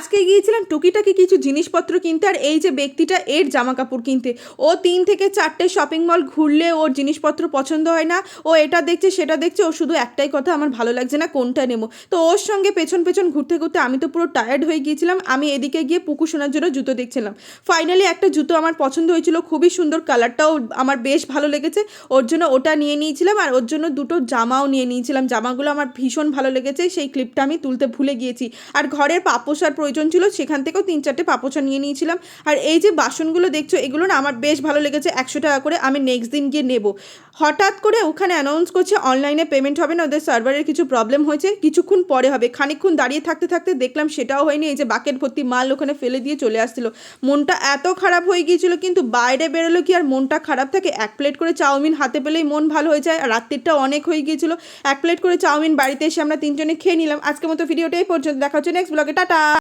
আজকে গিয়েছিলাম টুকিটাকি কিছু জিনিসপত্র কিনতে, আর এই যে ব্যক্তিটা এর জামা কাপড় কিনতে। ও 3 থেকে 4টে শপিং মল ঘুরলে ওর জিনিসপত্র পছন্দ হয় না। ও এটা দেখছে সেটা দেখছে, ও শুধু একটাই কথা, আমার ভালো লাগছে না, কোনটা নেবো। তো ওর সঙ্গে পেছন পেছন ঘুরতে ঘুরতে আমি তো পুরো টায়ার্ড হয়ে গিয়েছিলাম। আমি এদিকে গিয়ে পুকু সোনার জন্য জুতো দেখছিলাম। ফাইনালি একটা জুতো আমার পছন্দ হয়েছিল, খুবই সুন্দর, কালারটাও আমার বেশ ভালো লেগেছে। ওর জন্য ওটা নিয়ে নিয়েছিলাম, আর ওর জন্য দুটো জামাও নিয়ে নিয়েছিলাম। জামাগুলো আমার ভীষণ ভালো লেগেছে, সেই ক্লিপটা আমি তুলতে ভুলে গিয়েছি। আর ঘরের পাপোশার প্রয়োজন ছিল, সেখান থেকেও 3-4টে পাপোশা নিয়ে নিয়েছিলাম। আর এই যে বাসনগুলো দেখছো, এগুলো না আমার বেশ ভালো লেগেছে, 100 টাকা করে। আমি নেক্সট দিন গিয়ে নেব। হঠাৎ করে ওখানে অ্যানাউন্স করছে অনলাইনে পেমেন্ট হবে না, ওদের সার্ভারের কিছু প্রবলেম হয়েছে, কিছুক্ষণ পরে হবে। খানিকক্ষণ দাঁড়িয়ে থাকতে থাকতে দেখলাম সেটাও হয়নি। এই যে বাকেট ভর্তি মাল ওখানে ফেলে দিয়ে চলে আসছিল। মনটা এত খারাপ হয়ে গিয়েছিল, কিন্তু বাইরে বেরোলো কি আর মনটা খারাপ থাকে? 1 প্লেট করে চাউমিন হাতে পেলেই মন ভালো হয়ে যায়। আর রাত্রিটা অনেক হয়ে গিয়েছিল, 1 প্লেট করে চাউমিন বাড়িতে এসে আমরা 3জনে খেয়ে নিলাম। আজকের মতো ভিডিওটা এই পর্যন্ত, দেখা হচ্ছে নেক্সট ব্লগে, টাটা।